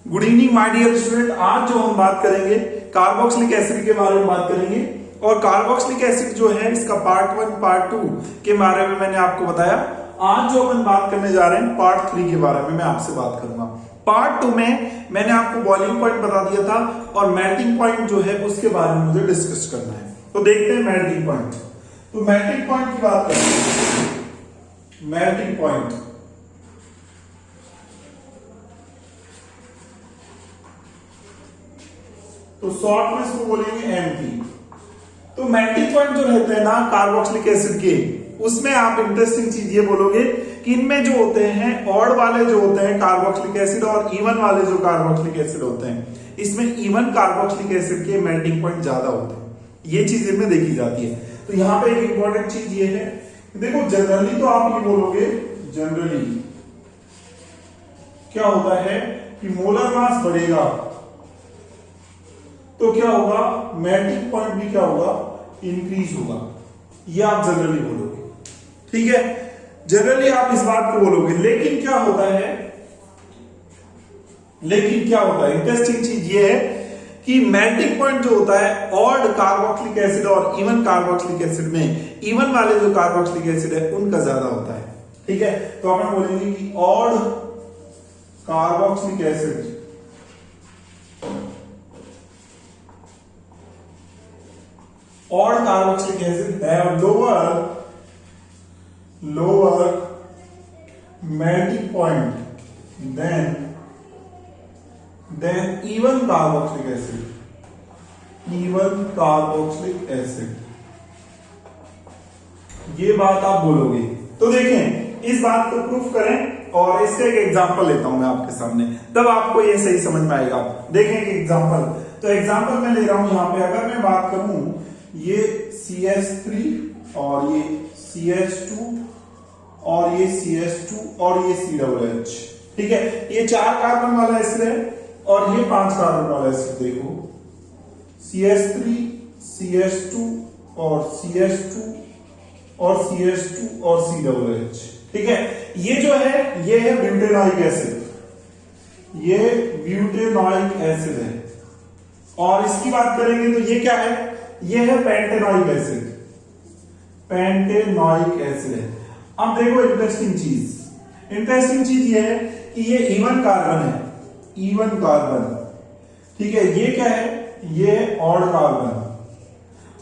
Good evening my dear student. आज जो हम बात करेंगे कार्बोक्सिलिक एसिड के बारे में बात करेंगे। और कार्बोक्सिलिक एसिड जो है इसका पार्ट 1 पार्ट 2 के बारे में मैंने आपको बताया। आज जो अपन बात करने जा रहे हैं पार्ट 3 के बारे में मैं आपसे बात करूंगा। पार्ट 2 में मैंने आपको बॉइलिंग पॉइंट बता दिया था और मेल्टिंग पॉइंट जो है उसके बारे में मुझे डिस्कस करना है। तो देखते हैं मेल्टिंग पॉइंट। तो मेल्टिंग पॉइंट की बात करते हैं। मेल्टिंग पॉइंट तो शॉर्ट में इसको बोलेंगे एमपी। तो मेल्टिंग पॉइंट जो रहते हैं ना कार्बोक्सिलिक एसिड के, उसमें आप इंटरेस्टिंग चीज ये बोलोगे कि इनमें जो होते हैं ऑड वाले जो होते हैं कार्बोक्सिलिक एसिड और इवन वाले जो कार्बोक्सिलिक एसिड होते हैं, इसमें इवन कार्बोक्सिलिक एसिड के मेल्टिंग पॉइंट ज्यादा होते हैं। ये चीज इनमें देखी जाती है। तो यहां पे एक इंपॉर्टेंट चीज ये है, देखो जनरली तो आप ये बोलोगे, जनरली क्या होता है कि मोलर मास बढ़ेगा तो क्या होगा, मेल्टिंग पॉइंट भी क्या होगा, इंक्रीज होगा। ये आप जनरली बोलोगे, ठीक है, जनरली आप इस बात को बोलोगे। लेकिन क्या होता है, इंटरेस्टिंग चीज ये है कि मेल्टिंग पॉइंट जो होता है ऑड कार्बोक्सिलिक एसिड और इवन कार्बोक्सिलिक एसिड में, इवन वाले जो कार्बोक्सिलिक एसिड है उनका ज्यादा होता है, ठीक है। तो अपन बोलेंगे कि ऑड कार्बोक्सिलिक एसिड और carboxylic acid have lower melting point than even carboxylic acid. ये बात आप बोलोगे। तो देखें, इस बात को प्रूफ करें और इसका एक एग्जांपल लेता हूं मैं आपके सामने, तब आपको ये सही समझ में आएगा। देखें एक एग्जांपल। तो एग्जांपल मैं ले रहा हूं यहां पे। अगर मैं बात करूं ये CH3 और ये CH2 और ये CH2 और ये COOH, ठीक है। ये 4 कार्बन वाला एसिड है और ये 5 कार्बन वाला एसिड। देखो CH3 CH2 और CH2 और CH2 और COOH, ठीक है। ये जो है ये है ब्यूटेनॉइक एसिड, ये ब्यूटेनॉइक एसिड है। और इसकी बात करेंगे तो ये क्या है, ये है पेंटेनॉइक एसिड। पेंटेनॉइक एसिड है। अब देखो इंटरेस्टिंग चीज ये है कि ये इवन कार्बन है, इवन कार्बन, ठीक है। ये क्या है, ये ऑड कार्बन।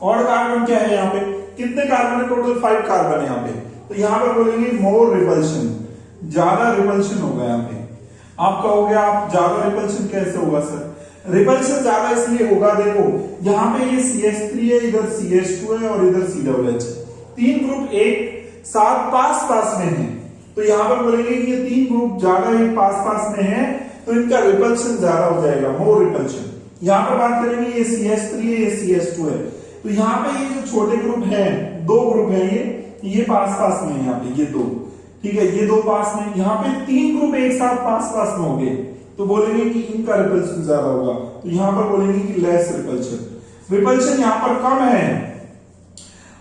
ऑड कार्बन क्या है, यहां पे कितने कार्बन है, टोटल 5 कार्बन है यहां पे। तो यहां पर बोलेंगे मोर रिपल्शन, ज्यादा रिपल्शन होगा यहां पे। आप कहोगे आप ज्यादा रिपल्शन कैसे होगा सर? रिपल्शन ज्यादा इसलिए होगा, देखो यहां पे ये CH3 है, इधर CH2 है और इधर COOH। 3 ग्रुप एक साथ पास में है। तो यहां पर बोलेंगे कि ये 3 ग्रुप ज्यादा ही पास में है, तो इनका रिपल्शन ज्यादा हो जाएगा, मोर रिपल्शन। यहां पर बात करेंगे ये CH3 है, ये CH2 है। तो यहां पे ये जो छोटे ग्रुप हैं, 2 ग्रुप हैं, ये पास में है, यहाँ पे ये 2, ठीक है, ये 2 पास में। यहाँ पे 3 ग्रुप एक साथ पास में हो गए, तो बोलेंगे कि इनका रिपल्शन ज्यादा होगा। तो यहां पर बोलेंगे कि लेस रिपल्शन यहां पर कम है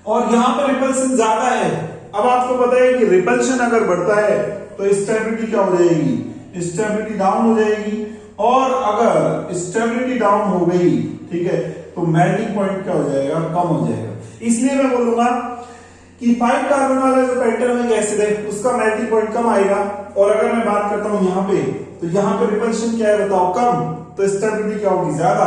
और यहां पर रिपल्शन ज्यादा है। अब आपको पता है कि रिपल्शन अगर बढ़ता है तो स्टेबिलिटी क्या हो जाएगी, स्टेबिलिटी डाउन हो जाएगी। और अगर स्टेबिलिटी डाउन हो गई, ठीक है, तो मेल्टिंग पॉइंट क्या हो जाएगा, कम हो जाएगा। इसलिए मैं बोलूंगा कि 5 कार्बन वाला जो पेंटेनॉइक एसिड है उसका मेल्टिंग पॉइंट कम आएगा। और अगर मैं बात करता हूं यहां पे, तो यहां पे रिपल्शन क्या है बताओ, कम, तो स्टेबिलिटी क्या होगी, ज्यादा,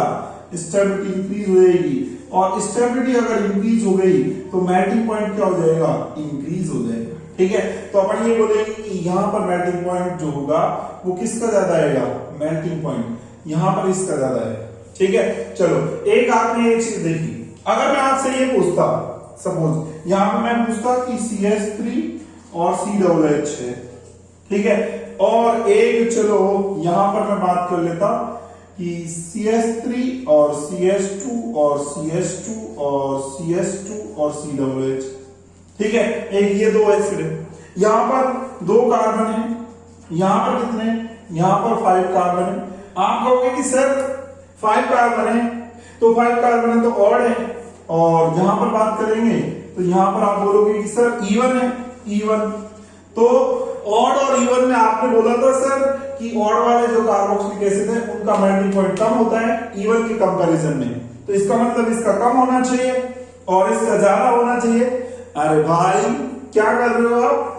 स्टेबिलिटी इंक्रीज हो जाएगी। और स्टेबिलिटी अगर इंक्रीज हो गई तो मेल्टिंग पॉइंट क्या हो जाएगा, इंक्रीज हो जाएगा, ठीक है। तो अपन ये बोलेंगे कि यहां पर मेल्टिंग पॉइंट जो होगा वो किसका ज्यादा आएगा, मेल्टिंग पॉइंट यहां पर इसका ज्यादा है, ठीक है। चलो एक आपने ये चीज देखी। अगर मैं आपसे ये पूछता, सपोज यहां पर मैं पूछता कि CH3 और COOH है, ठीक है, और एक चलो यहां पर मैं बात कर लेता कि CH3 और CH2 और CH2 और CH2 और COOH, ठीक है। एक ये 2 एसिड है, यहां पर 2 कार्बन है, यहां पर कितने, यहां पर 5 कार्बन है। आप कहोगे कि सर 5 कार्बन है तो 5 कार्बन है तो ऑड है। और यहां पर बात करेंगे तो यहां पर आप बोलोगे कि सर इवन है, इवन। तो ऑड और इवन में आपने बोला था सर कि ऑड वाले जो कार्बोक्सिलिक एसिड है उनका मेल्टिंग पॉइंट कम होता है इवन के कंपैरिजन में, तो इसका मतलब इसका कम होना चाहिए और इसका ज्यादा होना चाहिए। अरे भाई क्या कर रहे हो आप?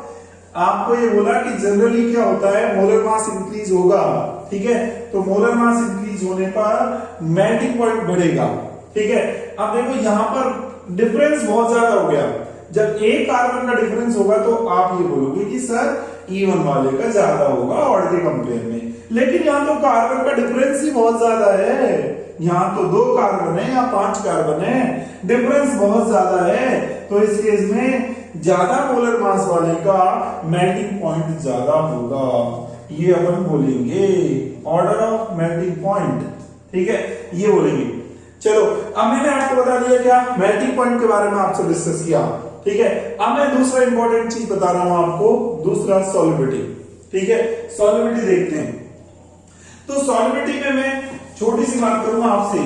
आपको ये बोला कि जनरली क्या होता है, मोलर मास इंक्रीज होगा, ठीक है, तो मोलर मास इंक्रीज होने पर मेल्टिंग पॉइंट बढ़ेगा, ठीक है। अब देखो यहां पर डिफरेंस बहुत ज्यादा हो गया, जब एक कार्बन का डिफरेंस होगा तो आप ये बोलोगे कि सर इवन वाले का ज्यादा होगा ऑड के कंपेयर में, लेकिन यहाँ तो कार्बन का डिफरेंस ही बहुत ज्यादा है, यहाँ तो 2 कार्बन है या 5 कार्बन है, डिफरेंस बहुत ज्यादा है, तो इस केस में ज्यादा मोलर मास वाले का मेल्टिंग पॉइंट ज्यादा होगा, ये अपन बोलेंगे ऑर्डर ऑफ मेल्टिंग पॉइंट, ठीक है, ये बोलेंगे। चलो अब मैंने आपको बता दिया क्या मेल्टिंग पॉइंट के बारे में आपसे डिस्कस किया, ठीक है। अब मैं दूसरा इंपॉर्टेंट चीज बता रहा हूं आपको, दूसरा सॉल्युबिलिटी, ठीक है। सॉल्युबिलिटी देखते हैं, तो सॉल्युबिलिटी में मैं छोटी सी बात करूंगा आपसे,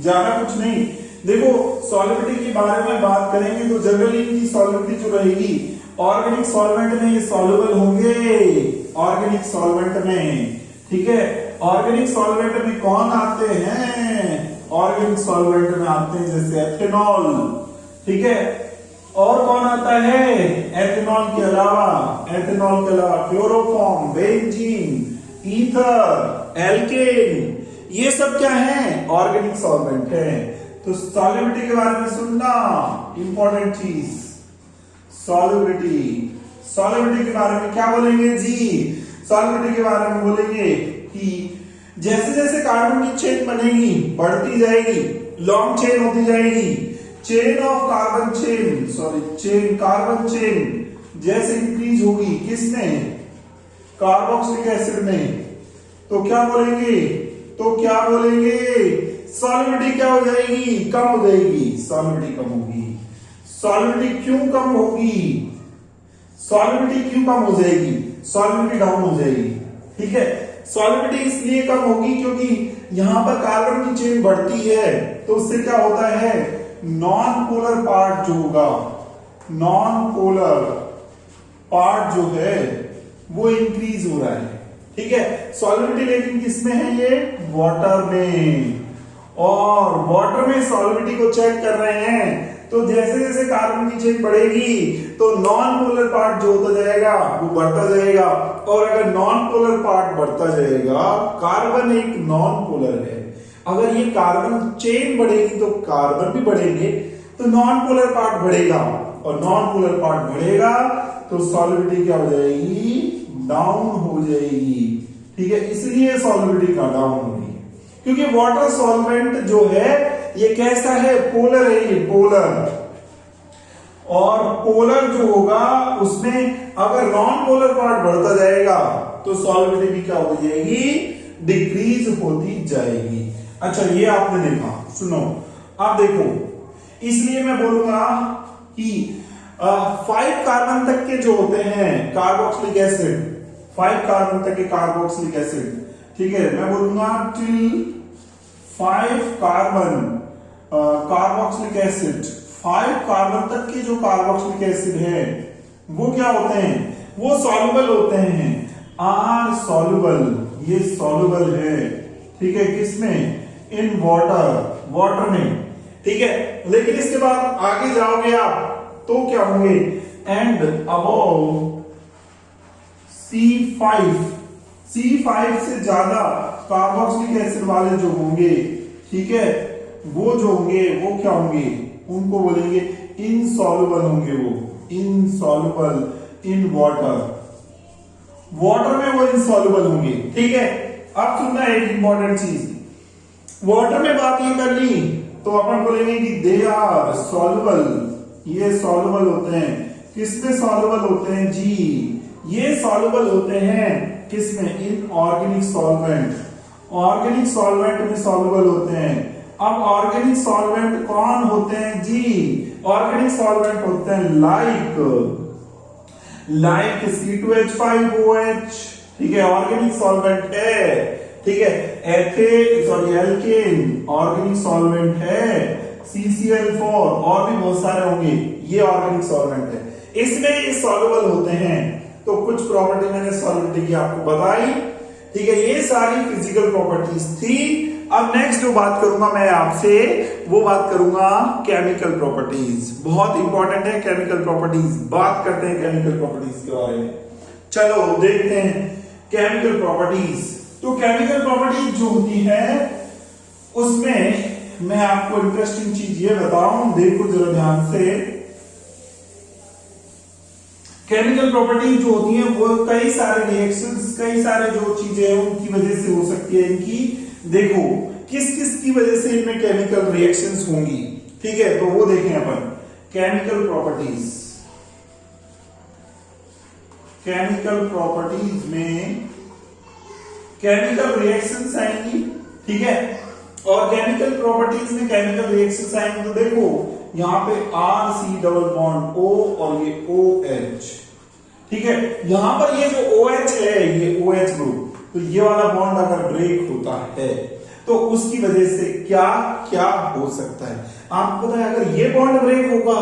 ज्यादा कुछ नहीं। देखो सॉल्युबिलिटी के बारे में बात करेंगे तो जनरली इनकी सॉल्युबिलिटी जो रहेगी ऑर्गेनिक सॉल्वेंट में ये सॉल्युबल होंगे, ऑर्गेनिक सॉल्वेंट में, ठीक है। ऑर्गेनिक सॉल्वेंट में कौन आते हैं? ऑर्गेनिक सॉल्वेंट में आते हैं जैसे एथेनॉल, ठीक है, और कौन आता है एथेनॉल के अलावा? एथेनॉल के अलावा क्लोरोफॉर्म, बेंजीन, ईथर, एल्केन, ये सब क्या है? ऑर्गेनिक सॉल्वेंट है। तो सॉल्युबिलिटी के बारे में सुनना, इंपॉर्टेंट चीज, सॉल्युबिलिटी। सॉल्युबिलिटी के बारे में क्या बोलेंगे जी? सॉल्युबिलिटी के बारे में बोलेंगे कि जैसे जैसे कार्बन की चेन बनेगी, बढ़ती जाएगी, लॉन्ग चेन होती जाएगी, chain of carbon chain, sorry chain, carbon chain जैसे इंक्रीज होगी किसमें? कार्बोक्सिलिक एसिड में, तो क्या बोलेंगे? तो क्या बोलेंगे? सॉल्युबिलिटी क्या हो जाएगी? कम हो जाएगी, सॉल्युबिलिटी कम होगी। सॉल्युबिलिटी क्यों कम होगी? सॉल्युबिलिटी क्यों कम हो जाएगी? सॉल्युबिलिटी डाउन हो जाएगी, ठीक है। सॉल्युबिलिटी इसलिए कम होगी क्योंकि यहां पर कार्बन की चेन बढ़ती है, तो उससे क्या होता है? नॉन पोलर पार्ट जो होगा, नॉन पोलर पार्ट जो है वो इंक्रीज हो रहा है, ठीक है। सॉल्युबिलिटी लेकिन किसमें है? ये वाटर में, और वाटर में सॉल्युबिलिटी को चेक कर रहे हैं, तो जैसे जैसे कार्बन की चेन बढ़ेगी तो नॉन पोलर पार्ट जो होता जाएगा वो बढ़ता जाएगा, और अगर नॉन पोलर पार्ट बढ़ता जाएगा, कार्बन एक नॉन पोलर है, अगर ये कार्बन चेन बढ़ेगी तो कार्बन भी बढ़ेंगे, तो नॉन पोलर पार्ट बढ़ेगा, और नॉन पोलर पार्ट बढ़ेगा तो सॉल्युबिलिटी क्या हो जाएगी? डाउन हो जाएगी, ठीक है। इसलिए सॉल्युबिलिटी का डाउन होगी, क्योंकि वाटर सॉल्वेंट जो है ये कैसा है? पोलर है, ये पोलर, और पोलर जो होगा उसमें अगर नॉन पोलर पार्ट बढ़ता जाएगा तो सॉल्युबिलिटी भी क्या हो जाएगी? डिक्रीज होती जाएगी। अच्छा ये आपने देखा, सुनो आप देखो, इसलिए मैं बोलूंगा कि 5 कार्बन तक के जो होते हैं कार्बोक्सिलिक एसिड, 5 कार्बन तक के कार्बोक्सिलिक एसिड, ठीक है, मैं बोलूंगा till 5 carbon carboxylic acid, 5 carbon तक के जो कार्बोक्सिलिक एसिड है वो क्या होते हैं? वो सॉल्युबल होते हैं, आर सॉल्युबल, ये सॉल्युबल है, ठीक है, किसमें? इन वाटर, वाटर में, ठीक है। लेकिन इसके बाद आगे जाओगे आप तो क्या होंगे? एंड अबव C5, C5 से ज्यादा कार्बोक्सिलिक एसिड वाले जो होंगे, ठीक है, वो जो होंगे वो क्या होंगे? उनको बोलेंगे इनसॉल्युबल होंगे, वो इनसॉल्युबल इन वाटर, वाटर में वो इनसॉल्युबल होंगे, ठीक है। अब सुनना एक इंपॉर्टेंट चीज, वाटर में बात ये कर ली तो अपन बोलेंगे कि दे आर सॉल्युबल, ये सॉल्युबल होते हैं, किसमें सॉल्युबल होते हैं जी? ये सॉल्युबल होते हैं किसमें? In organic solvent, organic solvent में सॉल्युबल होते हैं। अब ऑर्गेनिक सॉल्वेंट कौन होते हैं जी? ऑर्गेनिक सॉल्वेंट होते हैं लाइक C2H5OH, ठीक है, ऑर्गेनिक सॉल्वेंट है, ठीक है। एल्केन ऑर्गेनिक सॉल्वेंट है, CCl4 और भी बहुत सारे होंगे, ये ऑर्गेनिक सॉल्वेंट है, इसमें ये सॉल्युबल होते हैं। तो कुछ प्रॉपर्टी मैंने सॉलिडिटी की आपको बताई, ठीक है। ये सारी फिजिकल प्रॉपर्टीज थी। अब नेक्स्ट जो बात करूंगा मैं आपसे, वो बात करूंगा केमिकल प्रॉपर्टीज। बहुत इंपॉर्टेंट है केमिकल प्रॉपर्टीज। बात करते हैं केमिकल प्रॉपर्टीज के बारे में। चलो देखते हैं केमिकल प्रॉपर्टीज। तो केमिकल प्रॉपर्टीज जो होती है उसमें मैं आपको इंटरेस्टिंग चीज ये बताऊं, देखो जरा ध्यान से। केमिकल प्रॉपर्टीज जो होती हैं वो कई सारे रिएक्शंस, कई सारे जो चीजें हैं उनकी वजह से हो सकती है। इनकी देखो किस किस की वजह से इनमें केमिकल रिएक्शंस होंगी, ठीक है। तो वो देखें अपन केमिकल प्रॉपर्टीज। केमिकल प्रॉपर्टीज में केमिकल रिएक्शंस आएंगी, ठीक है। और केमिकल प्रॉपर्टीज में केमिकल रिएक्शंस आएंगे तो देखो यहां पे RC डबल बॉन्ड O और ये OH, ठीक है। यहां पर ये जो OH है, ये OH ग्रुप, तो ये वाला बॉन्ड अगर ब्रेक होता है तो उसकी वजह से क्या क्या हो सकता है आपको पता है। अगर ये बॉन्ड ब्रेक होगा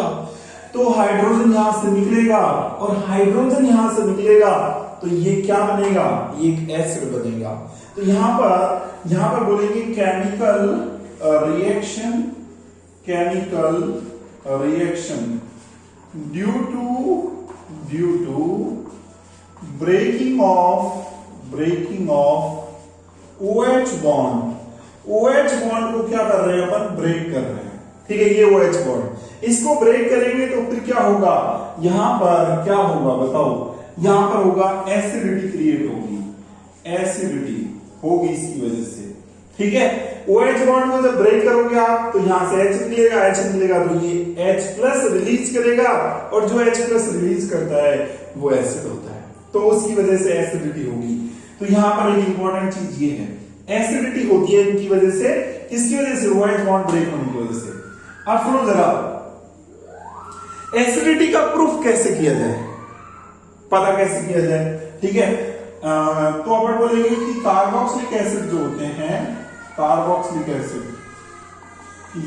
तो हाइड्रोजन यहां से निकलेगा, और हाइड्रोजन यहां से निकलेगा तो ये क्या बनेगा, ये एक एसिड बनेगा। तो यहां पर बोलेंगे chemical reaction, chemical reaction due to breaking of OH bond. OH bond को क्या कर रहे हैं अपन, ब्रेक कर रहे हैं, ठीक है। ये OH बॉन्ड, इसको ब्रेक करेंगे तो फिर क्या होगा, यहां पर क्या होगा बताओ, यहां पर होगा एसिडिटी क्रिएट होगी, एसिडिटी होगी इसकी वजह से, ठीक है। OH बॉन्ड को जब ब्रेक करोगे आप तो यहां से H निकलेगा तो ये H+ रिलीज करेगा, और जो H+ रिलीज करता है वो एसिड होता है, तो उसकी वजह से एसिडिटी होगी। तो यहां पर एक इंपॉर्टेंट चीज ये है, एसिडिटी होती है इनकी वजह से। किसकी वजह से, OH बॉन्ड ब्रेक होने की वजह से। अब सुनो जरा, एसिडिटी का प्रूफ कैसे किया जाए, पता कैसे किया जाए, ठीक है। तो अपन बोलेंगे कि कार्बोक्सिलिक एसिड जो होते हैं, कार्बोक्सिलिक एसिड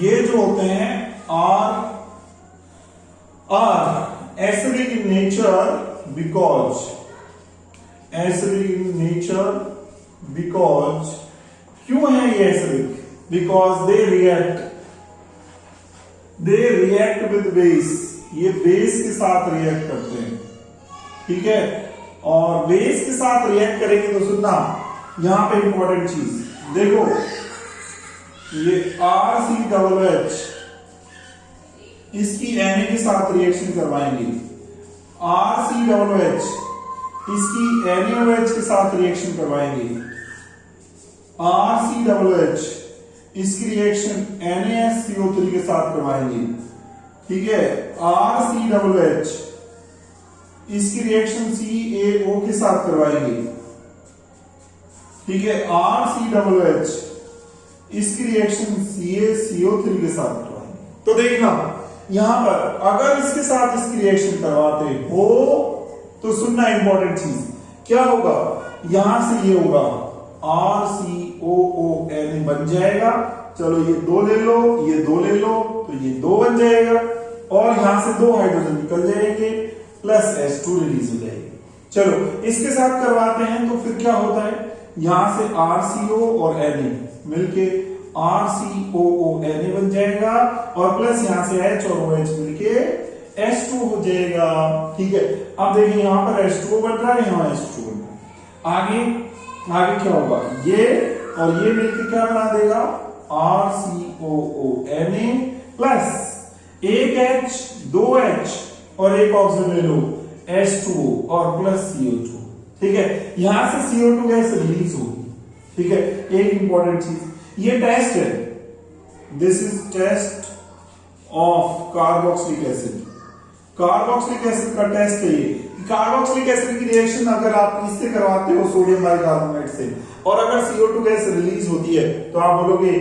ये जो होते हैं are acidic in nature because क्यों है ये acidic, because they react with base, ये बेस के साथ रिएक्ट करते हैं, ठीक है। और बेस के साथ रिएक्ट करेंगे तो सुनना यहां पे इंपॉर्टेंट चीज देखो, ये RCOOH इसकी Na के साथ रिएक्शन करवाएंगे, RCOOH इसकी NaOH के साथ रिएक्शन करवाएंगे, RCOOH इसकी रिएक्शन NaSCO3 के साथ करवाएंगे, ठीक है। RCOOH इसकी रिएक्शन CaO के साथ करवाएंगे, ठीक है। RCOOH इसकी रिएक्शन CaCO3 के साथ करवाएंगे। तो देखना यहां पर अगर इसके साथ इसकी रिएक्शन करवाते हो तो सुनना इंपॉर्टेंट चीज क्या होगा, यहां से ये होगा RCOON बन जाएगा। चलो ये 2 ले लो, ये 2 ले लो, तो ये 2 बन जाएगा, और यहां से 2 हाइड्रोजन निकल जाएंगे, प्लस H2 रिलीज हो जाएगी। चलो इसके साथ करवाते हैं तो फिर क्या होता है, यहां से RCO और Na मिलके RCOONA बन जाएगा, और प्लस यहां से H और OH मिलके H2 हो जाएगा, ठीक है। अब देखिए यहां पर H2 बन रहा है, यहां H2 बन रहा है। आगे क्या होगा, ये और ये मिलके क्या बना देगा, RCOONA प्लस एक H 2H और एक ऑक्सीजन ले लो H2O और प्लस CO2, ठीक है। यहां से CO2 गैस रिलीज होगी, ठीक है। एक इंपॉर्टेंट चीज, ये टेस्ट है, this is test of carboxylic acid. Carboxylic acid का टेस्ट है ये। कार्बोक्सिलिक एसिड की रिएक्शन अगर आप इससे करवाते हो सोडियम बाइकार्बोनेट से, और अगर CO2 गैस रिलीज होती है तो आप बोलोगे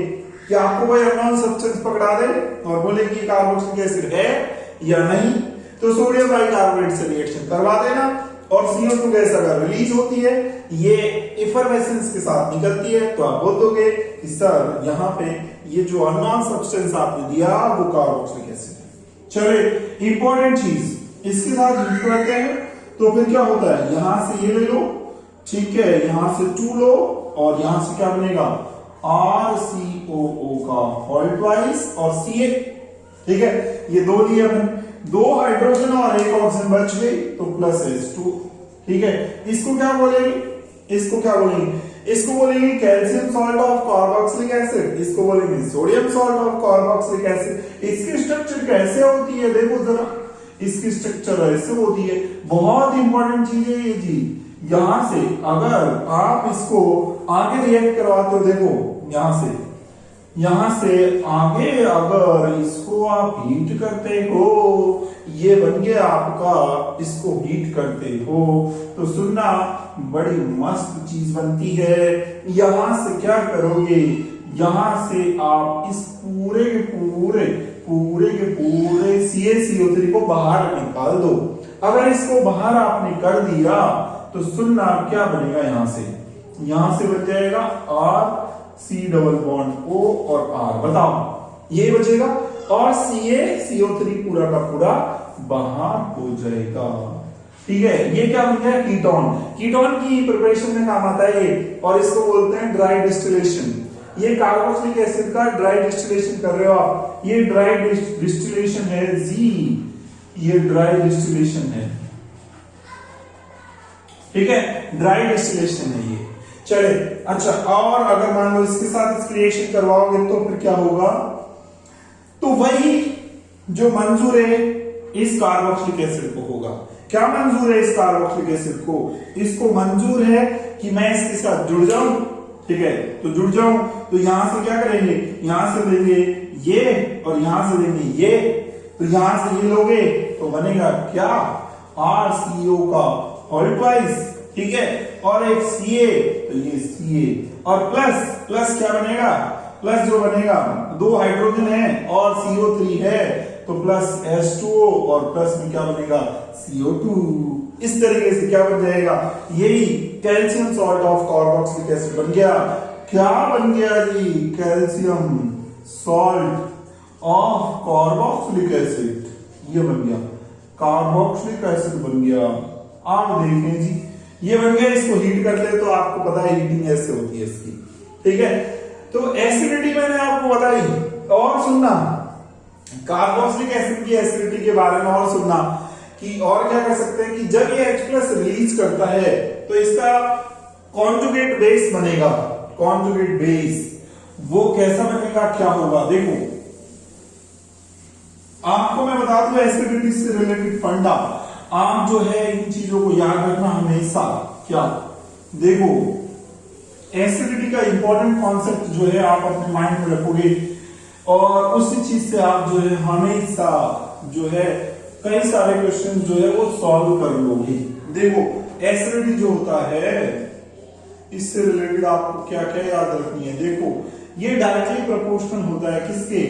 कि आपको कोई अननोन सब्सटेंस पकड़ा दे और बोले कि कार्बोक्सिलिक एसिड है या नहीं, तो सोडियम बाइकार्बोनेट से रिएक्शन करवा देना, और CO2 गैस अगर रिलीज होती है, ये इफरवेसेंस के साथ निकलती है, तो आप बोल दोगे कि सर यहां पे ये जो अननोन सब्सटेंस आपने दिया वो कार्बोक्सिलिक एसिड है। चलिए इंपॉर्टेंट चीज इसके साथ लिंक करते हैं, तो तो फिर क्या होता है, यहां से ये ले लो, ठीक है, यहां से 2 लो और यहां से क्या बनेगा RCOO का होल ट्वाइस और Ca, ठीक है, ये 2 लिए अपन, 2 हाइड्रोजन और 1 ऑक्सीजन बच गई तो प्लस H2, ठीक है। इसको क्या बोलेंगे, इसको क्या बोलेंगे, इसको बोलेंगे calcium salt of carboxylic acid, इसको बोलेंगे sodium salt of carboxylic acid. इसकी स्ट्रक्चर कैसे होती है देखो जरा, इसकी स्ट्रक्चर ऐसे होती है, बहुत इंपॉर्टेंट चीज है ये चीज। यहां से अगर आप इसको आगे रिएक्ट करवाते हो, देखो यहां से आगे अगर इसको आप हीट करते हो, ये बन गया आपका, इसको हीट करते हो तो सुनना बड़ी मस्त चीज बनती है। यहां से क्या करोगे, यहां से आप इस पूरे के पूरे CaCO3 को बाहर निकाल दो। अगर इसको बाहर आपने कर दिया तो सुनना क्या बनेगा, यहां से बच जाएगा RC डबल बॉन्ड O और R, बताओ ये बचेगा और CaCO3 पूरा का पूरा बाहर हो जाएगा, ठीक है। ये क्या बन गया, कीटोन। कीटोन की प्रिपरेशन में काम आता है ये, और इसको बोलते हैं ड्राई डिस्टिलेशन। ये कार्बोक्सिलिक एसिड का ड्राई डिस्टिलेशन कर रहे हो आप, ये ड्राई डिस्टिलेशन है जी, ये ड्राई डिस्टिलेशन है, ठीक है, ड्राई डिस्टिलेशन है ये। चले अच्छा, और अगर मान लो इसके साथ इस रिएक्शन करवाओगे तो फिर क्या होगा, तो वही जो मंजूर है इस कार्बोक्सिलिक एसिड को होगा। क्या मंजूर है इस कार्बोक्सिलिक एसिड को, इसको मंजूर है कि मैं इसके साथ जुड़ जाऊं, ठीक है, तो जुड़ जाऊं तो यहां से क्या करेंगे, यहां से लेंगे ये और यहां से लेंगे ये, तो यहां से ये लोगे तो बनेगा क्या RCO का होल ट्वाइस, ठीक है, और एक Ca, तो ये Ca और प्लस क्या बनेगा, प्लस जो बनेगा 2 हाइड्रोजन है और CO3 है तो प्लस H2O और प्लस में क्या बनेगा CO2। इस तरीके से क्या बन जाएगा, यही calcium salt of carboxylic acid बन गया। क्या बन गया जी, calcium salt of carboxylic acid, ये बन गया कार्बोक्सिलिक एसिड बन गया। आप देखें जी, ये बन गया, इसको हीट करते हैं तो आपको पता है हीटिंग ऐसे होती है इसकी, ठीक है। तो एसिडिटी मैंने आपको बताई, और सुनना कार्बोक्सिलिक एसिड की एसिडिटी के बारे में, और सुनना कि और क्या कर सकते हैं कि जब ये H+ रिलीज करता है तो इसका कॉन्जुगेट बेस बनेगा, कॉन्जुगेट बेस वो कैसा बनेगा, क्या होगा, देखो आपको मैं बता दूं एसिडिटी से रिलेटेड फंडा, आप जो है इन चीजों को याद रखना हमेशा। क्या, देखो एसिडिटी का इंपॉर्टेंट कॉन्सेप्ट जो है आप अपने माइंड में रखोगे और उसी चीज से आप जो है हमेशा जो है कई सारे क्वेश्चन जो है वो सॉल्व कर लोगे। देखो एसिडिटी जो होता है इससे रिलेटेड आपको क्या क्या याद रखनी है, देखो ये डायरेक्टली प्रोपोर्शनल होता है किसके,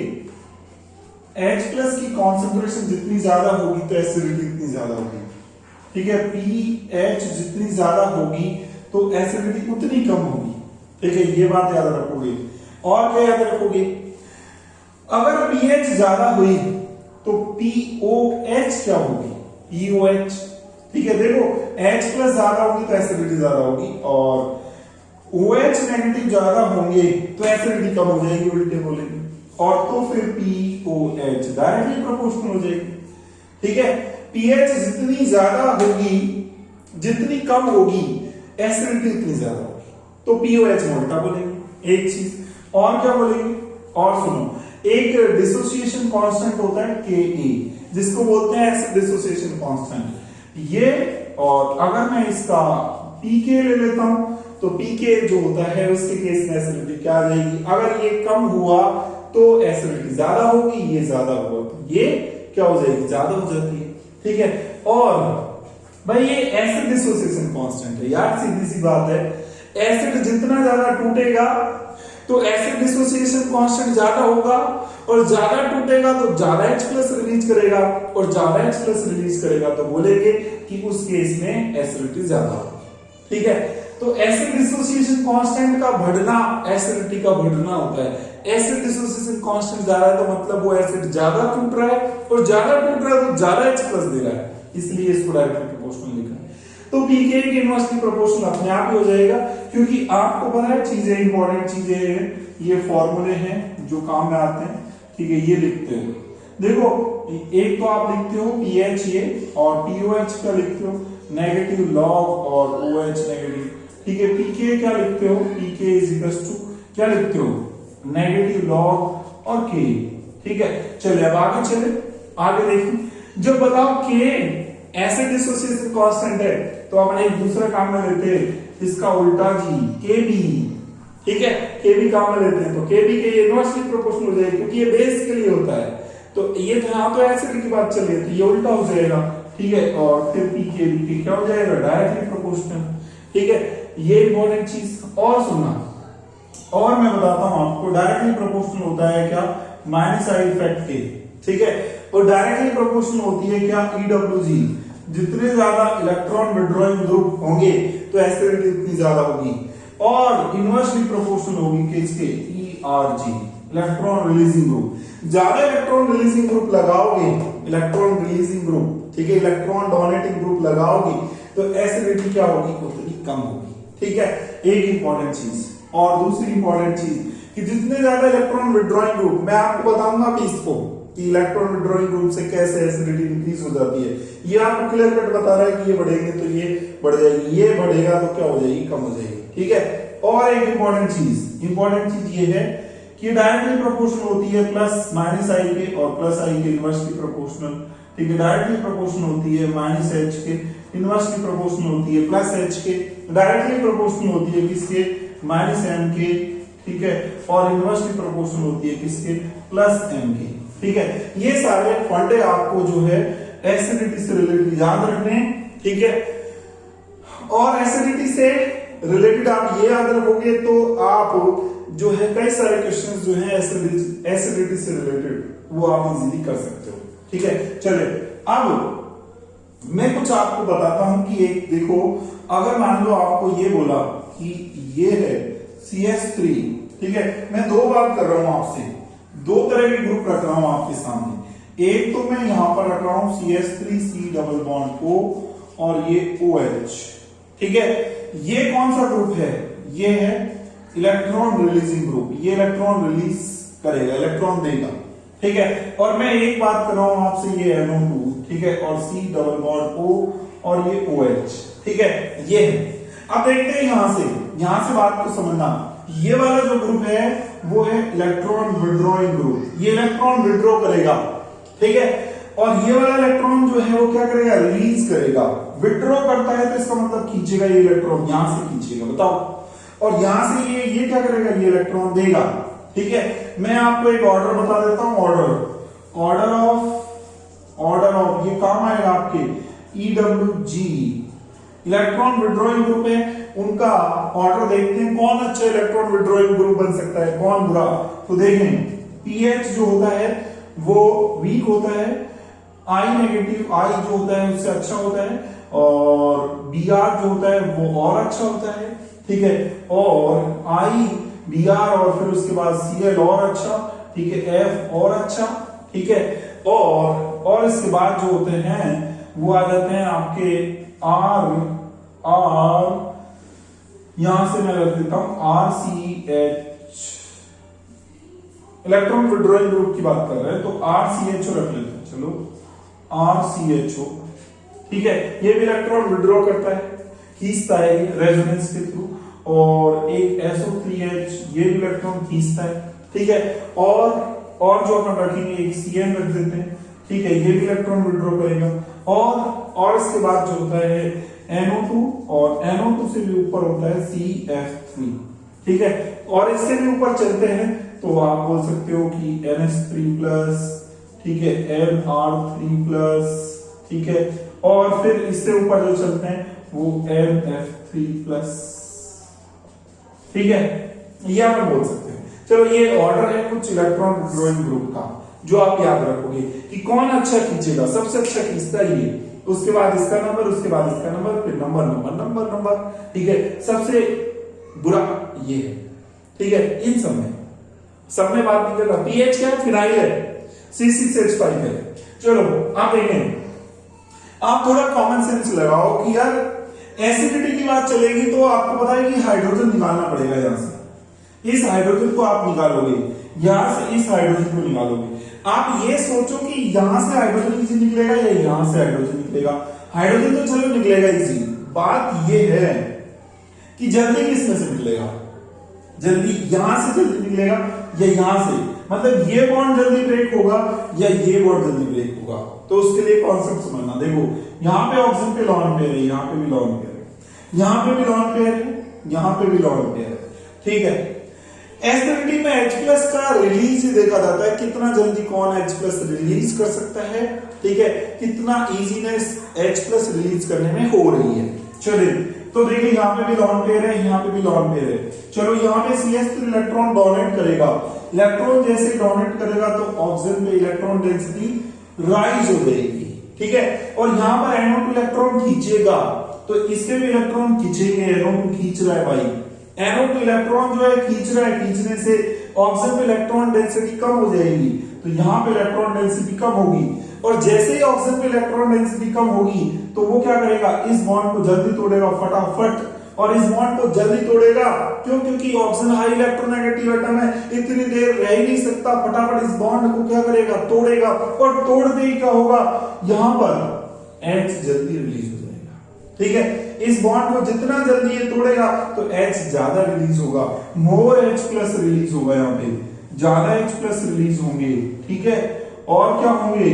H+ की कॉन्सेंट्रेशन जितनी ज्यादा होगी तो एसिडिटी इतनी ज्यादा होगी, ठीक है। pH जितनी ज्यादा होगी तो एसिडिटी उतनी कम होगी, ठीक है, ये बात याद रखोगे। और क्या याद रखोगे, अगर pH ज्यादा हुई तो POH क्या होगी, POH, ठीक है। देखो H+ ज्यादा होगी तो एसिडिटी ज्यादा होगी और OH नेगेटिव ज्यादा होंगे तो एसिडिटी कम हो जाएगी, उल्टे बोलेंगे, और तो फिर POH डायरेक्टली प्रोपोर्शनल हो जाएगी, ठीक है। pH जितनी ज्यादा होगी जितनी कम होगी एसिडिटी उतनी ज्यादा होगी, तो POH मोल्टा बोलेंगे, एक चीज। और क्या बोलेंगे, और सुनो एक डिसोसिएशन कांस्टेंट होता है Ka, जिसको बोलते हैं एसिड डिसोसिएशन कांस्टेंट ये, और अगर मैं इसका pK ले लेता हूं तो pK जो होता है उसके केस में एसिडिटी क्या आ जाएगी, अगर ये कम हुआ तो एसिडिटी ज्यादा होगी, ये ज्यादा हुआ तो ये क्या हो जाएगी, ज्यादा हो जाती है, ठीक है। और भाई ये एसिड डिसोसिएशन कांस्टेंट है यार, सीधी सी बात है, एसिड जितना ज्यादा टूटेगा तो एसिड डिसोसिएशन कांस्टेंट ज्यादा होगा, और ज्यादा टूटेगा तो ज्यादा H+ रिलीज करेगा, और ज्यादा H+ रिलीज करेगा तो बोलेंगे कि उस केस में एसिडिटी ज्यादा होगी, ठीक है। तो एसिड डिसोसिएशन कांस्टेंट का बढ़ना एसिडिटी का बढ़ना होता है। एसिड डिसोसिएशन कांस्टेंट ज्यादा है तो मतलब वो एसिड ज्यादा टूट रहा है, और ज्यादा टूट रहा है तो ज्यादा H+ दे रहा है, इसलिए इसको डायरेक्टली प्रोपोर्शनल लिखा है। तो पीके के इनवर्सली प्रोपोर्शनल अपने आप ही हो जाएगा, क्योंकि आपको पता है चीजें, इंपॉर्टेंट चीजें, ये फॉर्मूले हैं जो काम में आते हैं, ठीक है, ये लिखते हो। देखो एक तो आप लिखते हो पीएच ये, और पीओएच क्या लिखते हो, नेगेटिव लॉग और ओएच नेगेटिव, ठीक है। पीके क्या लिखते हो, पीके इज इक्वल टू क्या लिखते हो, नेगेटिव लॉग और के, ठीक है। चलिए अब आगे चले, आगे देखें। जब बताओ के एसिड डिसोसिएशन कांस्टेंट है तो अपन एक दूसरा काम में लेते हैं, इसका उल्टा जी, के बी, ठीक है, के बी काम में लेते हैं तो के बी के इनवर्सली प्रोपोर्शनल हो जाएगा, क्योंकि ये बेस के लिए होता है। तो ये तो यहाँ तो एसिड की बात चल रही है, तो ये उल्टा हो जाएगा, ठीक है। और फिर पी के बी क्या हो जाएगा, डायरेक्टली प्रोपोर्शनल, ठीक है। ये इंपॉर्टेंट चीज और सुनना, और मैं बताता हूं आपको, डायरेक्टली प्रोपोर्शनल होता है क्या, माइनस साइड इफेक्ट के, ठीक है। और डायरेक्टली प्रोपोर्शनल होती है क्या, ईडब्ल्यूजी, जितने ज्यादा इलेक्ट्रॉन विड्रॉइंग ग्रुप होंगे तो एसिडिटी उतनी ज्यादा होगी। और इनवर्सली प्रोपोर्शनल होगी किसके, ईआरजी, इलेक्ट्रॉन रिलीजिंग ग्रुप। ज्यादा इलेक्ट्रॉन रिलीजिंग ग्रुप लगाओगे, इलेक्ट्रॉन रिलीजिंग ग्रुप, ठीक है, इलेक्ट्रॉन डोनेटिंग ग्रुप लगाओगे तो एसिडिटी क्या होगी, उतनी कम होगी, ठीक है। एक इंपॉर्टेंट चीज, और दूसरी इंपॉर्टेंट चीज कि जितने ज्यादा इलेक्ट्रॉन विड्रॉइंग ग्रुप, मैं आपको बताऊंगा अभी इसको कि इलेक्ट्रॉन विड्रॉइंग ग्रुप से कैसे एसिडिटी इंक्रीज हो जाती है। ये आपको क्लियर कट बता रहा है कि ये बढ़ेंगे तो ये बढ़ जाएगी, ये बढ़ेगा तो क्या हो जाएगी, कम हो जाएगी, ठीक है। और एक इंपॉर्टेंट चीज ये है कि डायरेक्टली प्रोपोर्शनल होती है प्लस माइनस आई के और प्लस आई के इनवर्सली प्रोपोर्शनल, ठीक है। डायरेक्टली प्रोपोर्शनल होती है माइनस एच के, इनवर्सली प्रोपोर्शनल होती है प्लस एच के, डायरेक्टली प्रोपोर्शनल होती है किसके, माइनस एम के, ठीक है। और इनवर्सली प्रोपोर्शनल होती है किसके, प्लस एम के, ठीक है। ये सारे फंडे आपको जो है एसिडिटी से रिलेटेड याद रखने, ठीक है। और एसिडिटी से रिलेटेड आप ये याद रखोगे तो आप जो है कई सारे क्वेश्चंस जो है एसिडिटी से रिलेटेड वो आप इजीली कर सकते हो, ठीक है। चलिए अब मैं कुछ आपको बताता हूं कि एक देखो, अगर मान लो आपको ये बोला कि ये है CH3, ठीक है। मैं दो बात कर रहा हूं आपसे, दो तरह के ग्रुप रख रहा हूं आपके सामने। एक तो मैं यहां पर रख रहा हूं CH3C डबल बॉन्ड O और ये OH, ठीक है। ये कौन सा ग्रुप है, ये है इलेक्ट्रॉन रिलीजिंग ग्रुप, ये इलेक्ट्रॉन रिलीज करेगा, इलेक्ट्रॉन देगा, ठीक है। और मैं एक बात कर रहा हूं आपसे, ये NO2, ठीक है, और C डबल बॉन्ड O और ये OH, ठीक है, ये है। अब देखते हैं यहां से बात को समझना। ये वाला जो ग्रुप है वो है इलेक्ट्रॉन विड्रॉइंग ग्रुप, ये इलेक्ट्रॉन विड्रॉ करेगा, ठीक है। और ये वाला इलेक्ट्रॉन जो है वो क्या करेगा, रिलीज करेगा। विड्रॉ करता है तो इसका मतलब खींचेगा, ये इलेक्ट्रॉन यहां से खींचेगा, बताओ। और यहां से ये क्या करेगा, ये इलेक्ट्रॉन देगा, ठीक है। मैं आपको एक ऑर्डर बता देता हूं, ऑर्डर ऑफ ये काम आएगा आपके EWG, इलेक्ट्रॉन विड्रॉइंग ग्रुप है, उनका ऑर्डर देखते हैं, कौन अच्छा इलेक्ट्रॉन विड्रॉइंग ग्रुप बन सकता है, कौन बुरा। तो देखें पीएच जो होता है वो वीक होता है, आई नेगेटिव, आई जो होता है उससे अच्छा होता है, और बीआर जो होता है वो और अच्छा होता है, ठीक है। और आई बीआर और फिर उसके बाद सीएल और अच्छा, ठीक है, एफ और अच्छा, ठीक है। और इसके बाद जो होते हैं वो आ जाते हैं आपके आर यहां से मैं रख देता हूं RCH, इलेक्ट्रॉन विड्रॉइंग ग्रुप की बात कर रहे हैं तो RCHO रख लेते हैं, चलो RCHO, ठीक है। ये भी इलेक्ट्रॉन विड्रॉ करता है, खींचता है रेजोनेंस के थ्रू। और एक SO3H, ये भी इलेक्ट्रॉन खींचता है, ठीक है। और जो अपन रखेंगे एक CN रख देते हैं, ठीक है, ये भी इलेक्ट्रॉन विड्रॉ करेगा। और इसके बाद जो होता है NO2, और NO2 से भी ऊपर होता है CF3, ठीक है। और इससे भी ऊपर चलते हैं तो आप बोल सकते हो कि NH3+, ठीक है, NR3+, ठीक है। और फिर इससे ऊपर जो चलते हैं वो NF3+, ठीक है, ये आप बोल सकते हैं। चलो ये ऑर्डर है कुछ इलेक्ट्रॉन विड्रॉइंग ग्रुप का, जो आप याद रखोगे कि कौन अच्छा खींचेगा, सबसे अच्छा खींचता है ये, उसके बाद इसका नंबर, उसके बाद इसका नंबर, फिर नंबर, ठीक है। सबसे बुरा ये है, ठीक है। इन सब में बात नहीं कर रहा। पीएच क्या है, फिनाइल है, C6H5 है। चलो आप देखें, आप थोड़ा कॉमन सेंस लगाओ कि यार एसिडिटी की बात चलेगी तो आपको पता है कि हाइड्रोजन निकालना पड़ेगा यहां से, इस हाइड्रोजन को आप निकालोगे, यहां से इस हाइड्रोजन को निकालोगे। आप ये सोचो कि यहां से हाइड्रोजन इजी निकलेगा या यहां से हाइड्रोजन निकलेगा। हाइड्रोजन तो चलो निकलेगा इजी, बात ये है कि जल्दी किसमें से निकलेगा, जल्दी यहां से जल्दी निकलेगा या यहां से, मतलब ये बॉन्ड जल्दी ब्रेक होगा या ये बॉन्ड जल्दी ब्रेक होगा। तो उसके लिए कॉन्सेप्ट समझना, देखो यहां पे ऑक्सीजन पे लॉन पेयर है, यहां पे भी लॉन पेयर है, यहां पे भी लॉन पेयर है, यहां पे भी लॉन पेयर है, ठीक है। एसिडिटी में H प्लस का रिलीज देखा जाता है, कितना जल्दी कौन H प्लस रिलीज कर सकता है, ठीक है, कितना इजीनेस H प्लस रिलीज करने में हो रही है। चलिए तो देखिए यहाँ पे भी लॉन पेयर है, यहाँ पे भी लॉन पेयर है। चलो यहाँ पे CH3 इलेक्ट्रॉन डोनेट करेगा, इलेक्ट्रॉन जैसे डोनेट करेगा तो ऑक्सीजन पे इलेक्ट्रॉन डेंसिटी राइज हो जाएगी, ठीक है। और यहाँ पर NO2 इलेक्ट्रॉन खींचेगा तो इसके भी इलेक्ट्रॉन खींचेंगे, NO2 खींच रहा है भाई, NO2 इलेक्ट्रॉन जो है खींच रहा है, खींचने से ऑक्सीजन पे इलेक्ट्रॉन डेंसिटी कम हो जाएगी, तो यहाँ पे इलेक्ट्रॉन डेंसिटी कम होगी। और जैसे ही ऑक्सीजन पे इलेक्ट्रॉन डेंसिटी कम होगी तो वो क्या करेगा, इस बॉन्ड को जल्दी तोड़ेगा फटाफट, और इस बॉन्ड को जल्दी तोड़ेगा, क्यों, क्योंकि ऑक्सीजन हाई इलेक्ट्रोनेगेटिव एटम है, इतनी देर रह ही नहीं सकता, फटाफट इस बॉन्ड को क्या करेगा, तोड़ेगा, और तोड़ते ही क्या होगा, यहां पर H जल्दी रिलीज हो जाएगा, ठीक है। इस बॉन्ड को जितना जल्दी ये तोड़ेगा तो H ज्यादा रिलीज होगा, मोर H प्लस रिलीज होगा, यहाँ पे ज्यादा H प्लस रिलीज होंगे, ठीक है, और क्या होंगे,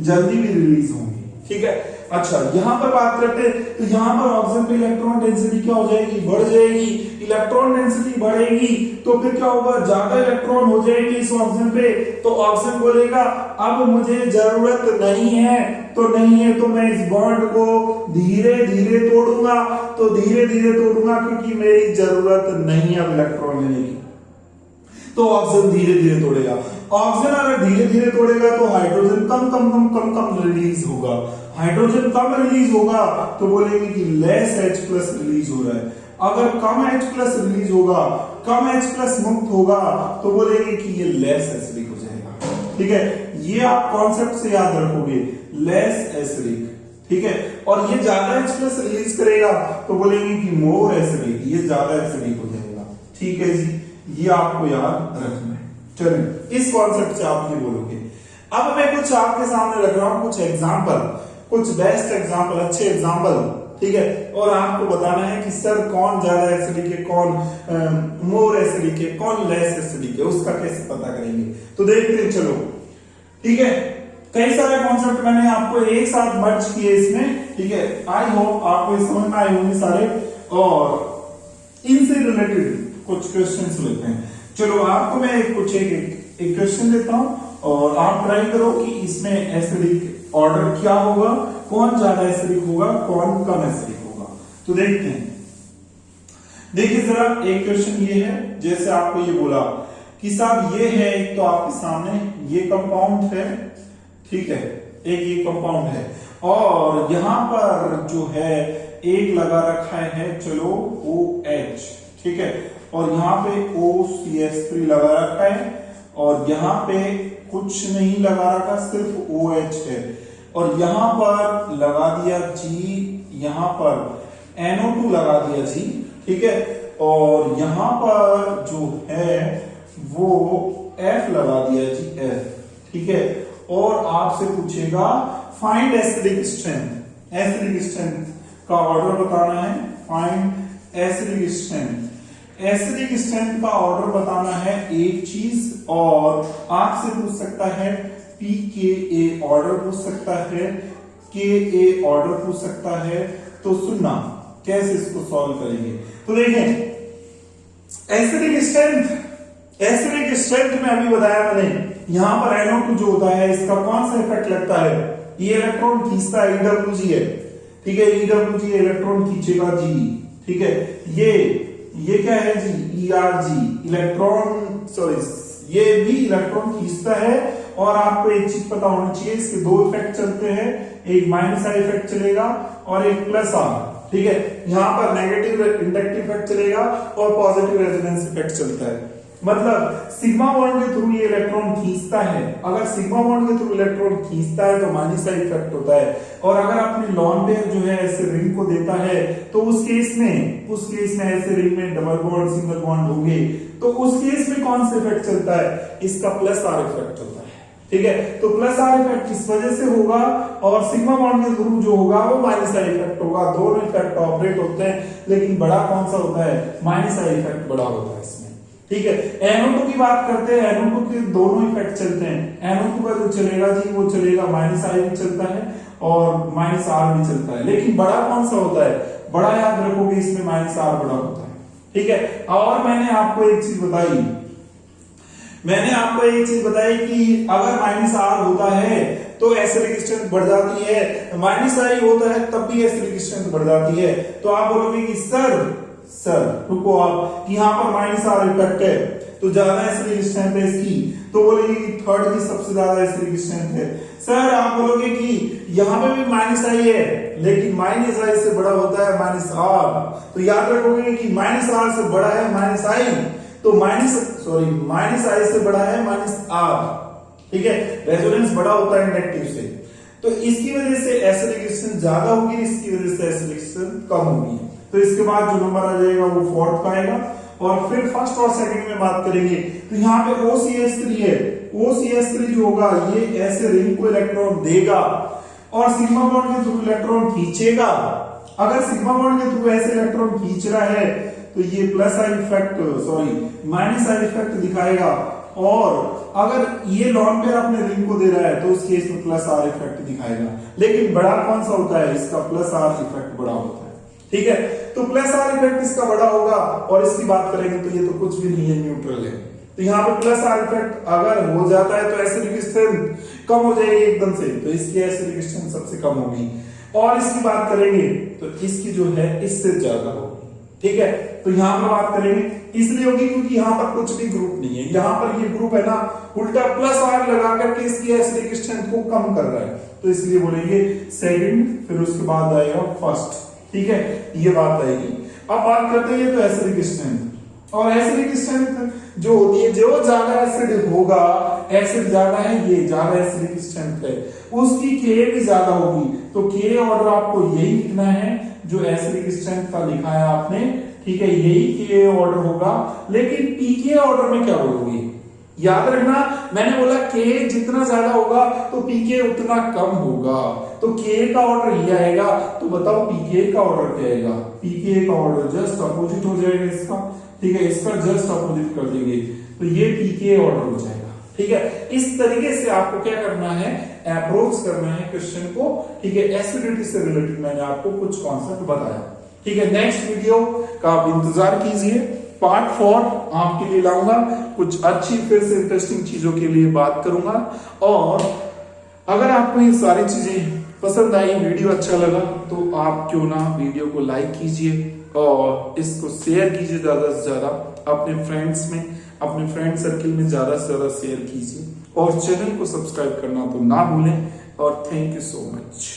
जल्दी भी रिलीज होंगे, ठीक है। अच्छा यहां पर बात करते हैं तो यहां पर ऑक्सीजन पे इलेक्ट्रॉन डेंसिटी क्या हो जाएगी, बढ़ जाएगी, इलेक्ट्रॉन डेंसिटी बढ़ेगी तो फिर क्या होगा, ज्यादा इलेक्ट्रॉन हो जाएंगे इस ऑक्सीजन पे, तो ऑक्सीजन बोलेगा अब मुझे जरूरत नहीं है, तो नहीं है तो मैं इस बॉन्ड को धीरे धीरे तोड़ूंगा, तो धीरे धीरे तोड़ूंगा क्योंकि मेरी जरूरत नहीं है अब इलेक्ट्रॉन लेने की, तो ऑक्सीजन धीरे धीरे तोड़ेगा। ऑक्सीजन अगर धीरे धीरे तोड़ेगा तो हाइड्रोजन कम कम कम कम कम रिलीज होगा, हाइड्रोजन कम रिलीज होगा तो बोलेंगे कि लेस H प्लस रिलीज हो रहा है। अगर कम H प्लस रिलीज होगा, कम H प्लस मुक्त होगा तो बोलेंगे कि ये लेस एसिडिक हो जाएगा, ठीक है। ये आप कॉन्सेप्ट से याद रखोगे, लेस एसिडिक, ठीक है। और ये ज्यादा H प्लस रिलीज करेगा तो बोलेंगे कि मोर एसिडिक, ये ज्यादा एसिडिक हो जाएगा, ठीक है जी, ये आपको याद रखना है। चलिए इस कॉन्सेप्ट से आप ये बोलोगे। अब मैं कुछ आपके सामने रख रहा हूं, कुछ एग्जांपल, कुछ बेस्ट एग्जांपल, अच्छे एग्जांपल, ठीक है, और आपको बताना है कि सर कौन ज्यादा एसिडिक है, कौन मोर एसिडिक है, कौन लेस एसिडिक है, उसका कैसे पता करेंगे। तो देखते हैं, चलो ठीक है। कई सारे कॉन्सेप्ट मैंने आपको एक साथ मर्ज किए इसमें, ठीक है। आई होप आपको समझ में आए होंगे सारे, और इनसे रिलेटेड कुछ क्वेश्चंस लेते हैं। चलो आपको मैं कुछ एक क्वेश्चन देता हूं और आप ट्राई करो कि इसमें एसिडिक ऑर्डर क्या होगा, कौन ज्यादा एसिडिक होगा, कौन कम एसिडिक होगा। तो देखते हैं, देखिए जरा एक क्वेश्चन ये है, जैसे आपको ये बोला कि साहब ये है, एक तो आपके सामने ये कंपाउंड है, ठीक है, एक ये कंपाउंड है, और यहां पर जो है एक लगा रखा है, चलो OH, ठीक है, और यहाँ पे OCH3 लगा रखा है, और यहाँ पे कुछ नहीं लगा रखा, सिर्फ OH है, और यहाँ पर लगा दिया G, यहाँ पर NO2 लगा दिया G, ठीक है, और यहाँ पर जो है वो F लगा दिया जी, F, ठीक है। और आपसे पूछेगा find acidic strength, acidic strength का ऑर्डर बताना है, find acidic strength, acidic strength का ऑर्डर बताना है एक चीज, और आपसे पूछ सकता है pKa ऑर्डर पूछ सकता है, Ka ऑर्डर पूछ सकता है। तो सुनना कैसे इसको सॉल्व करेंगे। तो देखें एसिडिक स्ट्रेंथ, एसिडिक स्ट्रेंथ में अभी बताया मैंने, यहां पर NO2 जो होता है इसका कौन सा इफेक्ट लगता है, ये इलेक्ट्रॉन खींचता है, EWG है, ठीक है, EWG इलेक्ट्रॉन खींचेगा G, ठीक है। ये क्या है जी, ERG इलेक्ट्रॉन, सॉरी ये भी इलेक्ट्रॉन खींचता है। और आपको एक चीज पता होनी चाहिए, इसके दो इफेक्ट चलते हैं, एक माइनस आई इफेक्ट चलेगा और एक प्लस आर, ठीक है। यहां पर नेगेटिव इंडक्टिव इफेक्ट चलेगा और पॉजिटिव रेजोनेंस इफेक्ट चलता है, मतलब सिग्मा बॉन्ड के थ्रू ये इलेक्ट्रॉन खींचता है। अगर सिग्मा बॉन्ड के थ्रू इलेक्ट्रॉन खींचता है तो माइनस साइन इफेक्ट होता है, और अगर अपनी लॉन पेयर जो है ऐसे रिंग को देता है तो उस केस में ऐसे रिंग में डबल बॉन्ड सिंगल बॉन्ड होंगे, तो उस केस में कौन सा इफेक्ट चलता है, इसका प्लस आर इफेक्ट होता है। ठीक है, तो प्लस आर इफेक्ट किस वजह से होगा, और सिग्मा बॉन्ड के थ्रू जो होगा वो माइनस आई इफेक्ट होगा। दोनों इफेक्ट ऑपरेट होते हैं, लेकिन बड़ा कौन सा होता है, माइनस आई इफेक्ट बड़ा होता है इसमें। ठीक है, NO2 की बात करते हैं, NO2 के दोनों इफेक्ट चलते हैं। NO2 का जो चलेगा जी वो चलेगा माइनस आई भी चलता है और माइनस आर भी चलता है, लेकिन बड़ा कौन सा होता है, बड़ा याद रखोगे इसमें माइनस आर बड़ा होता है। ठीक है, और मैंने आपको एक चीज बताई कि अगर माइनस आर होता है तो एसिडिक स्ट्रेंथ बढ़ जाती है, माइनस आई होता है तब भी एसिडिक स्ट्रेंथ बढ़ जाती है। तो आप बोलोगे कि सर रुको, आप यहाँ पर माइनस आर इफेक्ट है तो ज्यादा एसिडिक स्ट्रेंथ है इसकी, तो बोलेंगे कि थर्ड की सबसे ज्यादा एसिडिक स्ट्रेंथ है। सर आप बोलोगे कि यहाँ पे भी माइनस आई है, लेकिन माइनस आई से बड़ा होता है माइनस आर, तो याद रखोगे कि माइनस आर से बड़ा है माइनस आई, तो माइनस आई से बड़ा है माइनस आर। ठीक है, रेजोनेंस बड़ा होता है इंडक्टिव से, तो इसकी वजह से एसिडिक स्ट्रेंथ ज्यादा होगी, इसकी वजह से एसिडिक स्ट्रेंथ कम होगी। तो इसके बाद जो नंबर आ जाएगा वो फोर्थ का आएगा। और फिर फर्स्ट और सेकंड में बात करेंगे, तो यहाँ पे OCH3 है, OCH3 जो होगा ये ऐसे रिंग को इलेक्ट्रॉन देगा और सिग्मा बॉन्ड के थ्रू इलेक्ट्रॉन खींचेगा। अगर सिग्मा बॉन्ड के थ्रू ऐसे इलेक्ट्रॉन खींच रहा है तो ये माइनस आई इफेक्ट दिखाएगा, और अगर ये लॉन पेयर अपने रिंग को दे रहा है तो उस केस में प्लस आर इफेक्ट दिखाएगा। लेकिन बड़ा कौन सा होता है, इसका प्लस आर इफेक्ट बड़ा होता है। ठीक है, तो प्लस आर इफेक्ट इसका बड़ा होगा, और इसकी बात करेंगे तो ये तो कुछ भी नहीं है, न्यूट्रल है। तो यहाँ पे प्लस आर इफेक्ट अगर हो जाता है तो एसिडिक स्ट्रेंथ कम हो जाएगी एकदम से, तो इसकी एसिडिक स्ट्रेंथ सबसे कम होगी। और इसकी बात करेंगे तो इसकी जो है इससे ज्यादा होगी। ठीक है, तो यहाँ पर बात करेंगे इसलिए होगी क्योंकि यहाँ पर कुछ भी ग्रुप नहीं है, यहाँ पर ये ग्रुप है ना, उल्टा प्लस आर लगा करके इसकी एसिडिक स्ट्रेंथ को कम कर रहा है, तो इसलिए बोलेंगे सेकंड, फिर उसके बाद आएगा फर्स्ट। ठीक है, ये बात आएगी। अब बात करते हैं तो एसिडिक स्ट्रेंथ, और एसिडिक स्ट्रेंथ जो होती है, जो ज्यादा एसिड होगा, एसिड ज्यादा है, ये ज्यादा एसिडिक स्ट्रेंथ है, उसकी Ka भी ज्यादा होगी। तो Ka ऑर्डर आपको यही लिखना है जो एसिडिक स्ट्रेंथ का लिखा है आपने। ठीक है, यही Ka ऑर्डर होगा, लेकिन pK ऑर्डर में क्या बोलोगे, याद रखना मैंने बोला K जितना ज्यादा होगा तो pK उतना कम होगा, तो K का ऑर्डर ये आएगा। तो बताओ pK का ऑर्डर क्या आएगा, pK का ऑर्डर जस्ट अपोजिट हो जाएगा इसका। ठीक है, इसका जस्ट अपोजिट कर देंगे तो ये pK ऑर्डर हो जाएगा। ठीक है, इस तरीके से आपको क्या करना है, अप्रोच करना है क्वेश्चन को। ठीक है, एसिडिटी से रिलेटेड मैंने आपको कुछ कॉन्सेप्ट बताया। ठीक है, नेक्स्ट वीडियो का आप इंतजार कीजिए, पार्ट 4 आपके लिए लाऊंगा, कुछ अच्छी फिर से इंटरेस्टिंग चीजों के लिए बात करूंगा। और अगर आपको ये सारी चीजें पसंद आई, वीडियो अच्छा लगा, तो आप क्यों ना वीडियो को लाइक कीजिए और इसको शेयर कीजिए ज्यादा से ज्यादा अपने फ्रेंड्स में, अपने फ्रेंड सर्किल में ज्यादा से ज्यादा शेयर कीजिए, और चैनल को सब्सक्राइब करना तो ना भूलें। और थैंक यू सो मच।